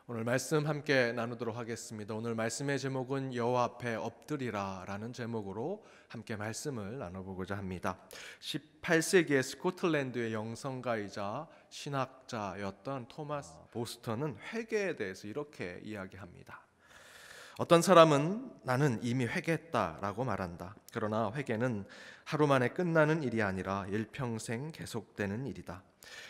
오늘 말씀 함께 나누도록 하겠습니다. 오늘 말씀의 제목은 여호와 앞에 엎드리라 라는 제목으로 함께 말씀을 나눠보고자 합니다. 18세기의 스코틀랜드의 영성가이자 신학자였던 토마스 보스턴은 회개에 대해서 이렇게 이야기합니다. 어떤 사람은 나는 이미 회개했다라고 말한다. 그러나 회개는 하루 만에 끝나는 일이 아니라 일평생 계속되는 일이다.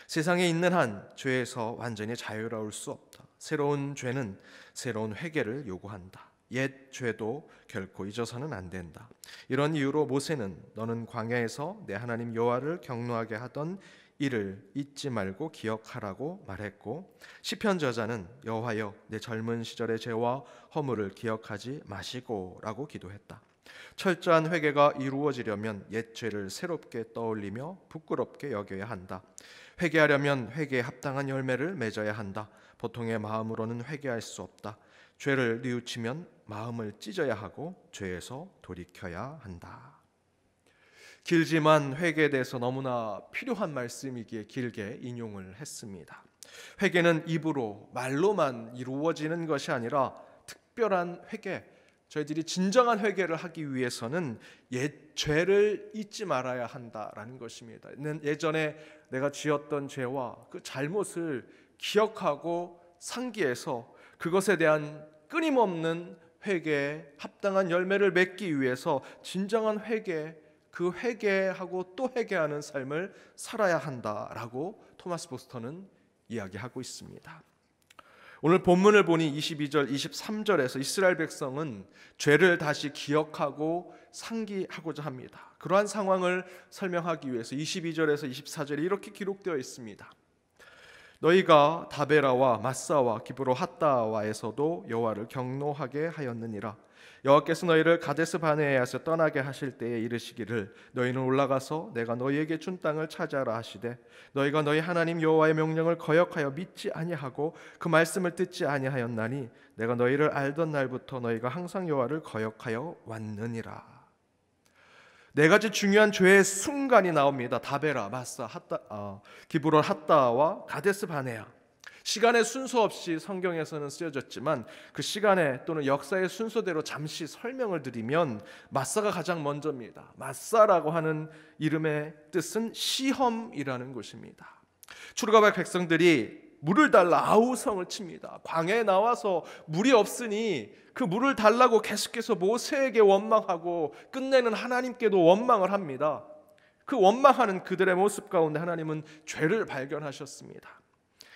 세상에 있는 한 죄에서 완전히 자유로울 수 없다. 새로운 죄는 새로운 회개를 요구한다. 옛 죄도 결코 잊어서는 안 된다. 이런 이유로 모세는 너는 광야에서 내 하나님 여호와를 경노하게 하던 이를 잊지 말고 기억하라고 말했고, 시편 저자는 여호와여 내 젊은 시절의 죄와 허물을 기억하지 마시고 라고 기도했다. 철저한 회개가 이루어지려면 옛 죄를 새롭게 떠올리며 부끄럽게 여겨야 한다. 회개하려면 회개에 합당한 열매를 맺어야 한다. 보통의 마음으로는 회개할 수 없다. 죄를 뉘우치면 마음을 찢어야 하고 죄에서 돌이켜야 한다. 길지만 회개에 대해서 너무나 필요한 말씀이기에 길게 인용을 했습니다. 회개는 입으로 말로만 이루어지는 것이 아니라 특별한 회개, 저희들이 진정한 회개를 하기 위해서는 옛 죄를 잊지 말아야 한다라는 것입니다. 예전에 내가 지었던 죄와 그 잘못을 기억하고 상기해서 그것에 대한 끊임없는 회개에 합당한 열매를 맺기 위해서 진정한 회개, 그 회개하고 또 회개하는 삶을 살아야 한다라고 토마스 보스턴은 이야기하고 있습니다. 오늘 본문을 보니 22절, 23절에서 이스라엘 백성은 죄를 다시 기억하고 상기하고자 합니다. 그러한 상황을 설명하기 위해서 22절에서 24절에 이렇게 기록되어 있습니다. 너희가 다베라와 마사와 기브로 핫다와에서도 여호와를 경노하게 하였느니라. 여호와께서 너희를 가데스 바네아에서 떠나게 하실 때에 이르시기를 너희는 올라가서 내가 너희에게 준 땅을 차지하라 하시되 너희가 너희 하나님 여호와의 명령을 거역하여 믿지 아니하고 그 말씀을 듣지 아니하였나니 내가 너희를 알던 날부터 너희가 항상 여호와를 거역하여 왔느니라. 네 가지 중요한 죄의 순간이 나옵니다. 다베라, 마사, 기브론 핫다와 가데스 바네아. 시간의 순서 없이 성경에서는 쓰여졌지만 그 시간의 또는 역사의 순서대로 잠시 설명을 드리면 마사가 가장 먼저입니다. 마사라고 하는 이름의 뜻은 시험이라는 것입니다. 출애굽의 백성들이 물을 달라 아우성을 칩니다. 광야에 나와서 물이 없으니 그 물을 달라고 계속해서 모세에게 원망하고 끝내는 하나님께도 원망을 합니다. 그 원망하는 그들의 모습 가운데 하나님은 죄를 발견하셨습니다.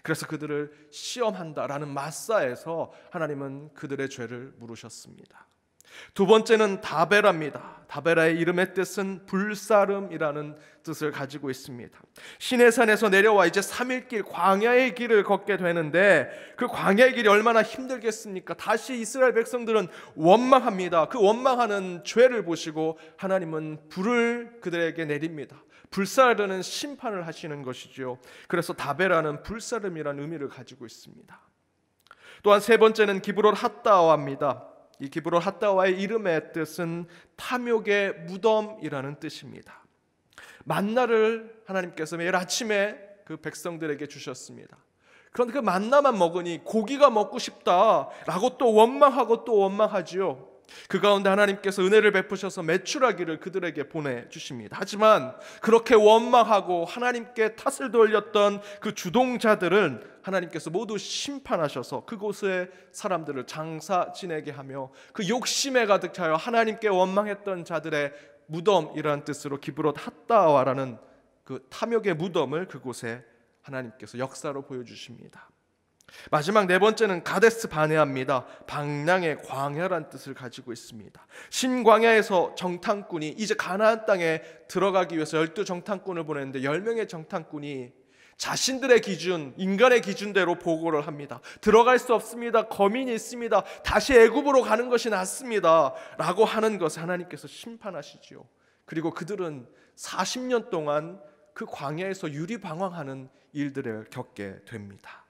그래서 그들을 시험한다라는 마사에서 하나님은 그들의 죄를 물으셨습니다. 두 번째는 다베라입니다. 다베라의 이름의 뜻은 불사름이라는 뜻을 가지고 있습니다. 시내산에서 내려와 이제 3일길 광야의 길을 걷게 되는데 그 광야의 길이 얼마나 힘들겠습니까? 다시 이스라엘 백성들은 원망합니다. 그 원망하는 죄를 보시고 하나님은 불을 그들에게 내립니다. 불사르는 심판을 하시는 것이죠. 그래서 다베라는 불사름이라는 의미를 가지고 있습니다. 또한 세 번째는 기브론 핫다와입니다. 이 기브론 핫다와의 이름의 뜻은 탐욕의 무덤이라는 뜻입니다. 만나를 하나님께서 매일 아침에 그 백성들에게 주셨습니다. 그런데 그 만나만 먹으니 고기가 먹고 싶다라고 또 원망하고 또 원망하지요. 그 가운데 하나님께서 은혜를 베푸셔서 메추라기를 그들에게 보내주십니다. 하지만 그렇게 원망하고 하나님께 탓을 돌렸던 그 주동자들은 하나님께서 모두 심판하셔서 그곳에 사람들을 장사 지내게 하며 그 욕심에 가득 차여 하나님께 원망했던 자들의 무덤이라는 뜻으로 기브롯 핫다와라는 그 탐욕의 무덤을 그곳에 하나님께서 역사로 보여주십니다. 마지막 네 번째는 가데스 바네아입니다. 방랑의 광야란 뜻을 가지고 있습니다. 신광야에서 정탐꾼이 이제 가나안 땅에 들어가기 위해서 12정탐꾼을 보냈는데 10명의 정탐꾼이 자신들의 기준, 인간의 기준대로 보고를 합니다. 들어갈 수 없습니다. 거민이 있습니다. 다시 애굽으로 가는 것이 낫습니다 라고 하는 것을 하나님께서 심판하시지요. 그리고 그들은 40년 동안 그 광야에서 유리방황하는 일들을 겪게 됩니다.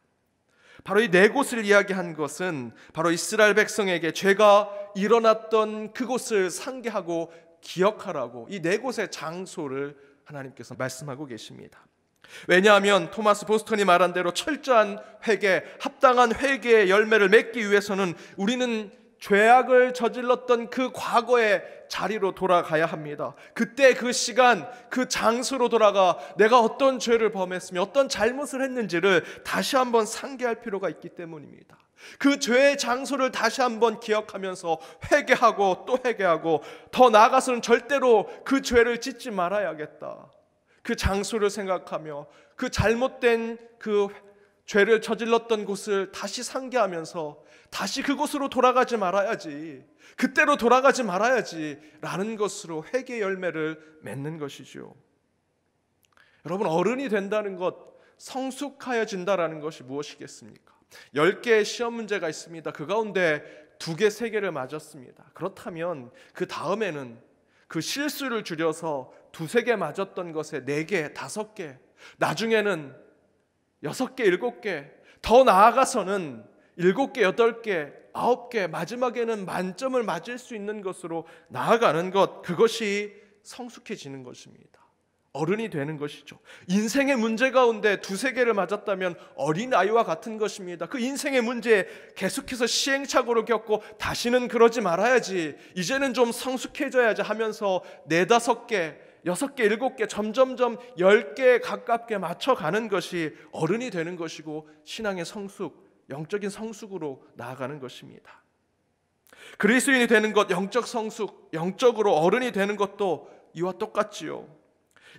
바로 이 네 곳을 이야기한 것은 바로 이스라엘 백성에게 죄가 일어났던 그곳을 상기하고 기억하라고 이 네 곳의 장소를 하나님께서 말씀하고 계십니다. 왜냐하면 토마스 보스턴이 말한 대로 철저한 회개, 합당한 회개의 열매를 맺기 위해서는 우리는 죄악을 저질렀던 그 과거의 자리로 돌아가야 합니다. 그때 그 시간, 그 장소로 돌아가 내가 어떤 죄를 범했으며 어떤 잘못을 했는지를 다시 한번 상기할 필요가 있기 때문입니다. 그 죄의 장소를 다시 한번 기억하면서 회개하고 또 회개하고, 더 나아가서는 절대로 그 죄를 짓지 말아야겠다. 그 장소를 생각하며 그 잘못된 그 죄를 저질렀던 곳을 다시 상기하면서 다시 그곳으로 돌아가지 말아야지, 그때로 돌아가지 말아야지 라는 것으로 회개 열매를 맺는 것이죠. 여러분, 어른이 된다는 것, 성숙하여진다라는 것이 무엇이겠습니까? 10개의 시험 문제가 있습니다. 그 가운데 2개, 3개를 맞았습니다. 그렇다면 그 다음에는 그 실수를 줄여서 2, 3개 맞았던 것에 4개, 5개, 나중에는 6개, 7개, 더 나아가서는 7개, 8개, 9개, 마지막에는 만점을 맞을 수 있는 것으로 나아가는 것, 그것이 성숙해지는 것입니다. 어른이 되는 것이죠. 인생의 문제 가운데 2, 3개를 맞았다면 어린아이와 같은 것입니다. 그 인생의 문제에 계속해서 시행착오를 겪고 다시는 그러지 말아야지, 이제는 좀 성숙해져야지 하면서 4, 5개, 6개, 7개, 점점점 10개에 가깝게 맞춰가는 것이 어른이 되는 것이고 신앙의 성숙, 영적인 성숙으로 나아가는 것입니다. 그리스도인이 되는 것, 영적 성숙, 영적으로 어른이 되는 것도 이와 똑같지요.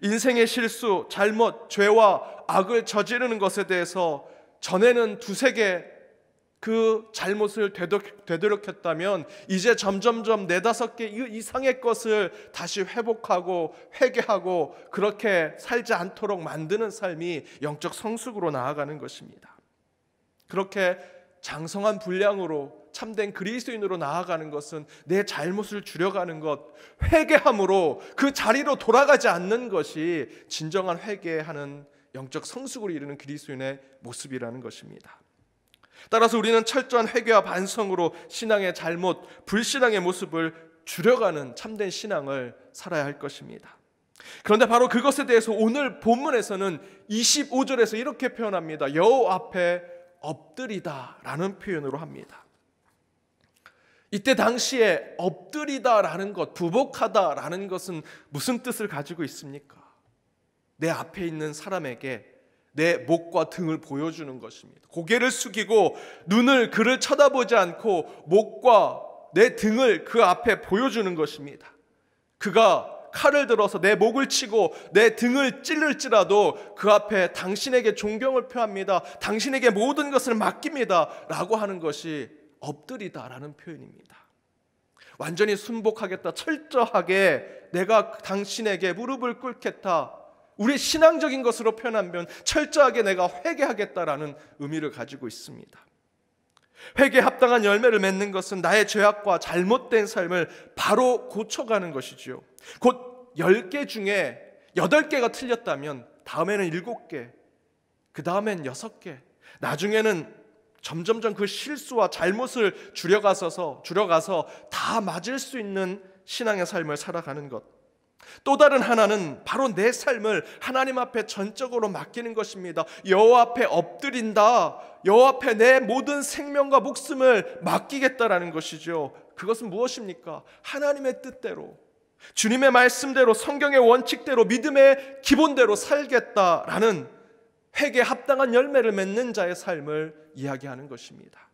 인생의 실수, 잘못, 죄와 악을 저지르는 것에 대해서 전에는 2, 3개 그 잘못을 되돌렸다면 이제 점점점 4, 5개 이상의 것을 다시 회복하고 회개하고 그렇게 살지 않도록 만드는 삶이 영적 성숙으로 나아가는 것입니다. 그렇게 장성한 분량으로 참된 그리스도인으로 나아가는 것은 내 잘못을 줄여가는 것, 회개함으로 그 자리로 돌아가지 않는 것이 진정한 회개하는 영적 성숙으로 이르는 그리스도인의 모습이라는 것입니다. 따라서 우리는 철저한 회개와 반성으로 신앙의 잘못, 불신앙의 모습을 줄여가는 참된 신앙을 살아야 할 것입니다. 그런데 바로 그것에 대해서 오늘 본문에서는 25절에서 이렇게 표현합니다. 여호와 앞에 엎드리다 라는 표현으로 합니다. 이때 당시에 엎드리다 라는 것, 부복하다 라는 것은 무슨 뜻을 가지고 있습니까? 내 앞에 있는 사람에게 내 목과 등을 보여주는 것입니다. 고개를 숙이고 눈을 그를 쳐다보지 않고 목과 내 등을 그 앞에 보여주는 것입니다. 그가 칼을 들어서 내 목을 치고 내 등을 찔를지라도 그 앞에 당신에게 존경을 표합니다. 당신에게 모든 것을 맡깁니다 라고 하는 것이 엎드리다 라는 표현입니다. 완전히 순복하겠다, 철저하게 내가 당신에게 무릎을 꿇겠다, 우리의 신앙적인 것으로 표현하면 철저하게 내가 회개하겠다라는 의미를 가지고 있습니다. 회개에 합당한 열매를 맺는 것은 나의 죄악과 잘못된 삶을 바로 고쳐가는 것이지요. 곧 10개 중에 8개가 틀렸다면 다음에는 7개, 그 다음엔 6개, 나중에는 점점점 그 실수와 잘못을 줄여가서 다 맞을 수 있는 신앙의 삶을 살아가는 것. 또 다른 하나는 바로 내 삶을 하나님 앞에 전적으로 맡기는 것입니다. 여호와 앞에 엎드린다, 여호와 앞에 내 모든 생명과 목숨을 맡기겠다라는 것이죠. 그것은 무엇입니까? 하나님의 뜻대로, 주님의 말씀대로, 성경의 원칙대로, 믿음의 기본대로 살겠다라는 회개에 합당한 열매를 맺는 자의 삶을 이야기하는 것입니다.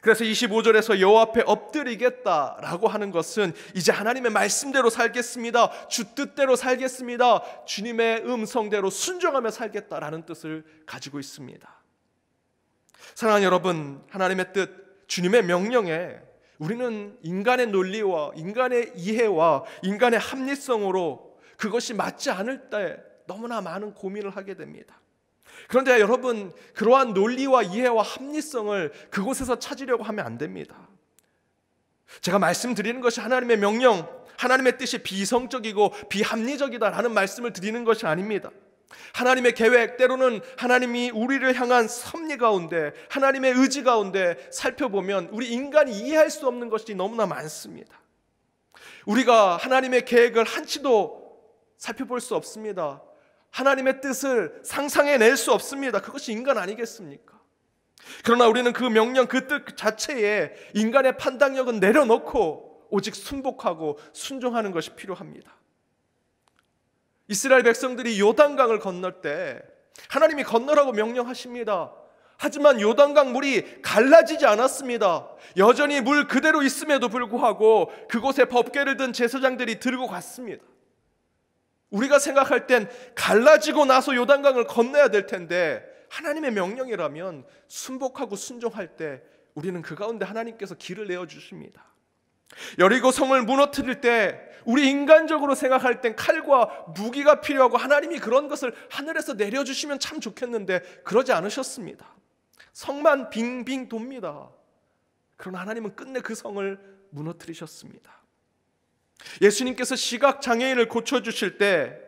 그래서 25절에서 여호와 앞에 엎드리겠다라고 하는 것은 이제 하나님의 말씀대로 살겠습니다, 주 뜻대로 살겠습니다, 주님의 음성대로 순종하며 살겠다라는 뜻을 가지고 있습니다. 사랑하는 여러분, 하나님의 뜻, 주님의 명령에 우리는 인간의 논리와 인간의 이해와 인간의 합리성으로 그것이 맞지 않을 때 너무나 많은 고민을 하게 됩니다. 그런데 여러분, 그러한 논리와 이해와 합리성을 그곳에서 찾으려고 하면 안 됩니다. 제가 말씀드리는 것이 하나님의 명령, 하나님의 뜻이 비이성적이고 비합리적이다라는 말씀을 드리는 것이 아닙니다. 하나님의 계획, 때로는 하나님이 우리를 향한 섭리 가운데, 하나님의 의지 가운데 살펴보면 우리 인간이 이해할 수 없는 것이 너무나 많습니다. 우리가 하나님의 계획을 한치도 살펴볼 수 없습니다. 하나님의 뜻을 상상해낼 수 없습니다. 그것이 인간 아니겠습니까? 그러나 우리는 그 명령, 그 뜻 자체에 인간의 판단력은 내려놓고 오직 순복하고 순종하는 것이 필요합니다. 이스라엘 백성들이 요단강을 건널 때 하나님이 건너라고 명령하십니다. 하지만 요단강 물이 갈라지지 않았습니다. 여전히 물 그대로 있음에도 불구하고 그곳에 법궤를 든 제사장들이 들고 갔습니다. 우리가 생각할 땐 갈라지고 나서 요단강을 건너야 될 텐데 하나님의 명령이라면 순복하고 순종할 때 우리는 그 가운데 하나님께서 길을 내어주십니다. 여리고 성을 무너뜨릴 때 우리 인간적으로 생각할 땐 칼과 무기가 필요하고 하나님이 그런 것을 하늘에서 내려주시면 참 좋겠는데 그러지 않으셨습니다. 성만 빙빙 돕니다. 그러나 하나님은 끝내 그 성을 무너뜨리셨습니다. 예수님께서 시각장애인을 고쳐주실 때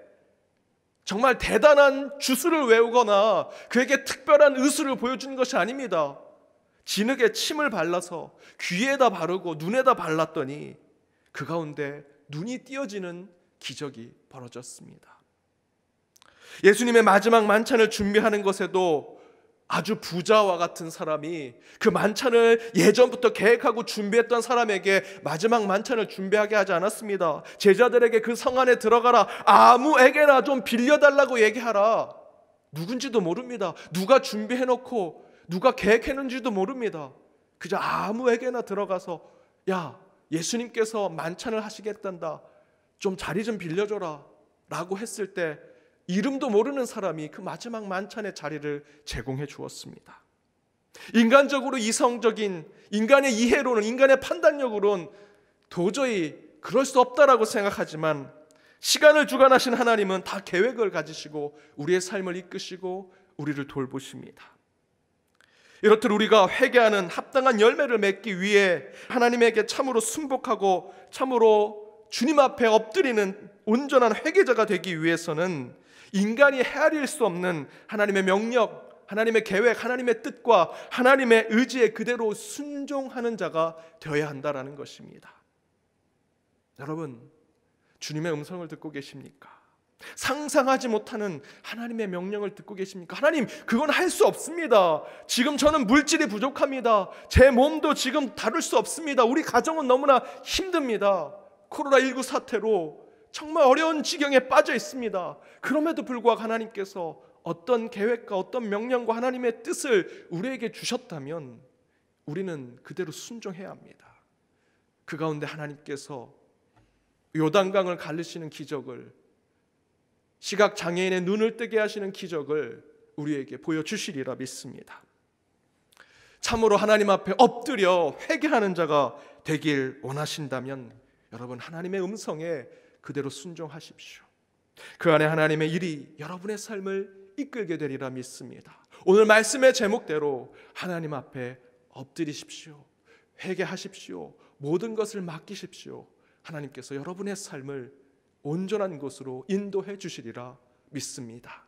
정말 대단한 주술을 외우거나 그에게 특별한 의술을 보여주는 것이 아닙니다. 진흙에 침을 발라서 귀에다 바르고 눈에다 발랐더니 그 가운데 눈이 띄어지는 기적이 벌어졌습니다. 예수님의 마지막 만찬을 준비하는 것에도 아주 부자와 같은 사람이 그 만찬을 예전부터 계획하고 준비했던 사람에게 마지막 만찬을 준비하게 하지 않았습니다. 제자들에게 그 성 안에 들어가라, 아무에게나 좀 빌려달라고 얘기하라. 누군지도 모릅니다. 누가 준비해놓고 누가 계획했는지도 모릅니다. 그저 아무에게나 들어가서 야, 예수님께서 만찬을 하시겠단다, 좀 자리 좀 빌려줘라 라고 했을 때 이름도 모르는 사람이 그 마지막 만찬의 자리를 제공해 주었습니다. 인간적으로 이성적인 인간의 이해로는, 인간의 판단력으로는 도저히 그럴 수 없다라고 생각하지만 시간을 주관하신 하나님은 다 계획을 가지시고 우리의 삶을 이끄시고 우리를 돌보십니다. 이렇듯 우리가 회개하는 합당한 열매를 맺기 위해 하나님에게 참으로 순복하고 참으로 주님 앞에 엎드리는 온전한 회개자가 되기 위해서는 인간이 헤아릴 수 없는 하나님의 명령, 하나님의 계획, 하나님의 뜻과 하나님의 의지에 그대로 순종하는 자가 되어야 한다라는 것입니다. 여러분, 주님의 음성을 듣고 계십니까? 상상하지 못하는 하나님의 명령을 듣고 계십니까? 하나님, 그건 할 수 없습니다. 지금 저는 물질이 부족합니다. 제 몸도 지금 다룰 수 없습니다. 우리 가정은 너무나 힘듭니다. 코로나19 사태로 정말 어려운 지경에 빠져 있습니다. 그럼에도 불구하고 하나님께서 어떤 계획과 어떤 명령과 하나님의 뜻을 우리에게 주셨다면 우리는 그대로 순종해야 합니다. 그 가운데 하나님께서 요단강을 가르시는 기적을, 시각장애인의 눈을 뜨게 하시는 기적을 우리에게 보여주시리라 믿습니다. 참으로 하나님 앞에 엎드려 회개하는 자가 되길 원하신다면 여러분, 하나님의 음성에 그대로 순종하십시오. 그 안에 하나님의 일이 여러분의 삶을 이끌게 되리라 믿습니다. 오늘 말씀의 제목대로 하나님 앞에 엎드리십시오. 회개하십시오. 모든 것을 맡기십시오. 하나님께서 여러분의 삶을 온전한 곳으로 인도해 주시리라 믿습니다.